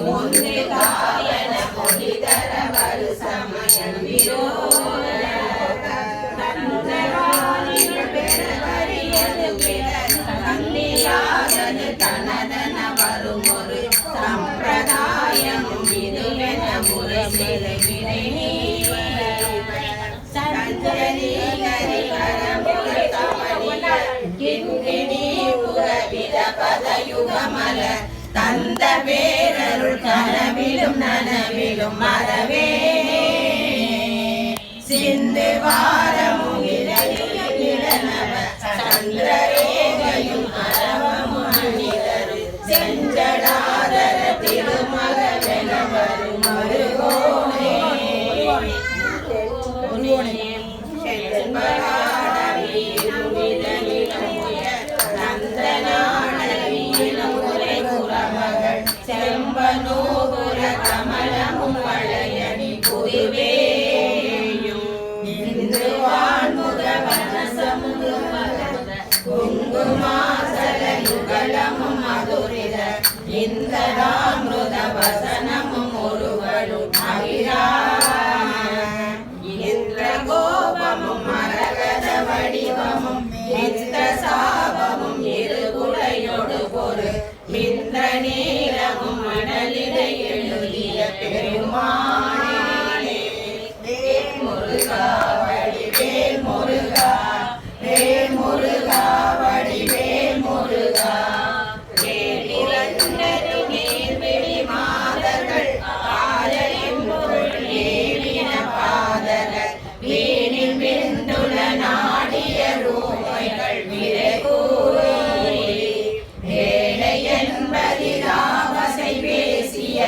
முந்துகாயன கொடிதர வரு சமயம் விரோத தந்தவானில் பெறவரியது பிறர் தந்தியாதது தனதன வரும் ஒரு சம்பிரதாயமும் இதுவென முறை சிலை வினை சஞ்சரி கரிகரமுக தமணிய கிங்கிணி புகவிட பதயுகமல தந்த பேரருள் கனவிலும் நனவிலும் மறவே சிந்து வாரமும் இடனவ சந்திரரேகையும் அரவமும் அணிதரு செஞ்சடாதர திருமகவென வரும் மருகோனே செம்பனோபுர கமலமும் வளையணி புதுவேயும் இந்து வான்முக வனசமுக குங்குமாசல யுகலமும் மதுரித இந்தராமிருத வசனமும் ஒருவரும் அகிரா இந்திர கோபமும் மரகத வடிவமும் இந்திர சாபமும் இருகுலையொடு பொரு இந்திர நீரமும் மணலிடை எழுதிய பெருமானே வேல் முருகா வடிவேல் முருகா வேல் முருகா வடிவேல் முருகா வேலிரண்டரு நீர்விழி மாதர்கள் ஆலயம் பொருள் ஏவின பாதகர் வீணில் விந்துள நாடிய ரூமைகள் விரைகூறி வேலையன்பதிராவசை பேசிய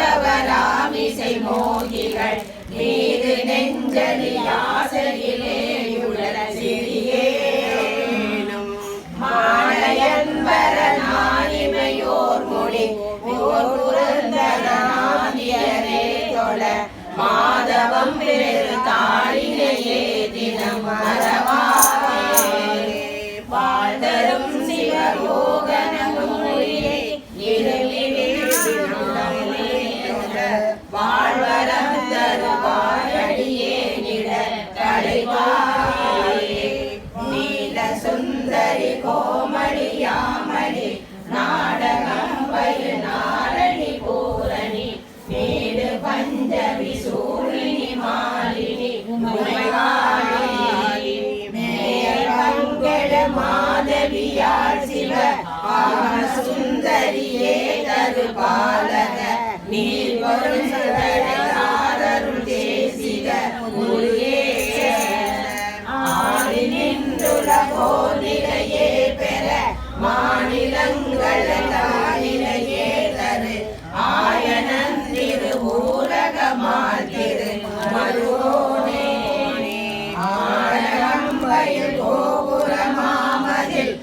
தேசியன்பவராமிசை மோகிகள் மீது நெஞ்சலியாசையிலேயுள்ள சிறியேனும் மாலையன்பர நானிமையோர் மொழி ஓர் புரந்தரநாதியரே தொழ மாதவம் வேறு தாளினையே தினம் மறவாரே வாழ்தரும் சிவயோகனமொழியை வாழ்வரம் தருவாயடியே நிட கடைவாயே நீல சுந்தரி கோமளியாமணி நாடகம் பயிர் நாரணி பூரணி நீடு பஞ்சவி சூழினி மாலினி மாதவியாள் சிவ சுந்தரியே தரு பாலக நீர் வரும் சதருள் தேசிக முருகேச ஆடி நின்றுலகோ நிலையே பெற மாநிலங்களிலேயே தரு ஆயனன் திரு ஊரகமால் திரு மருகோனே ஆலயம் வயல் கோபுரமாமதில்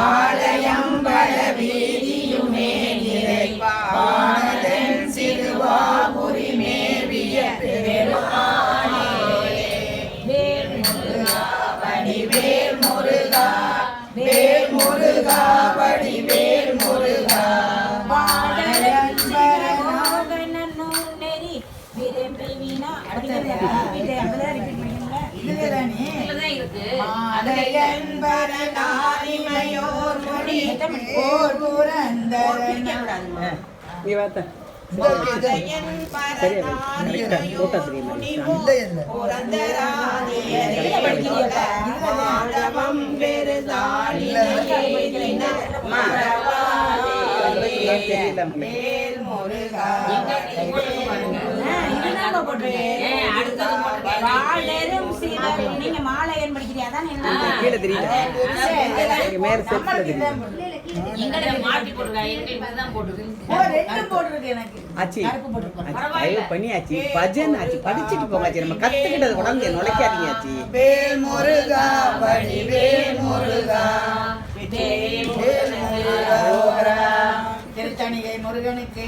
ஆலயம் பல வீதியுமே நிறைவானதன் சிறுவாபுரி மேவிய பெருமானே வேல் முருகா வடிவேல் முருகா வேல் முருகா வடிவேல் முருகா நீங்க மாலை ஏன் படிக்கிறீங்க பஜன் ஆச்சு படிச்சுட்டு போங்க நம்ம கத்துக்கிட்டது கூட நுழைக்காதீங்க ஆச்சு வேல் முருகா வடிவேல் முருகா திருத்தணிகை முருகனுக்கு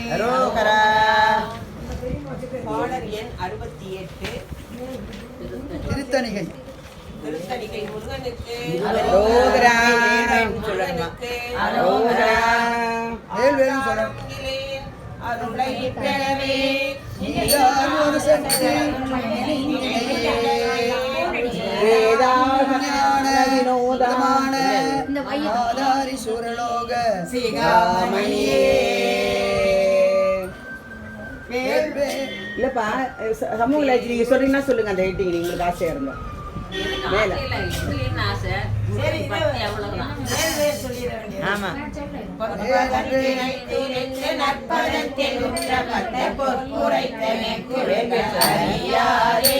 பாடல் எண் 68 திருத்தணிகை திருத்தணிகை முருகனுக்கு அரோகரா அரோகரா வேல் வேல் சொல்லுங்க அருளை பெறவே நீதான் ஒரு சக்தி ஞான வினோதமான ஆதாரி சுரலோக சிகாமணியே இல்லப்பா சமூக இலாட்சி நீங்க சொல்றீங்கன்னா சொல்லுங்க அந்த எயிட்டிங் உங்களுக்கு ஆசையா இருந்தா மேல சரி வேறு சொல்லிட வேண்டியது ஆமா நற்பதத்தில் உற்ற பத்த பொற்புரைத்தனை குறையாரே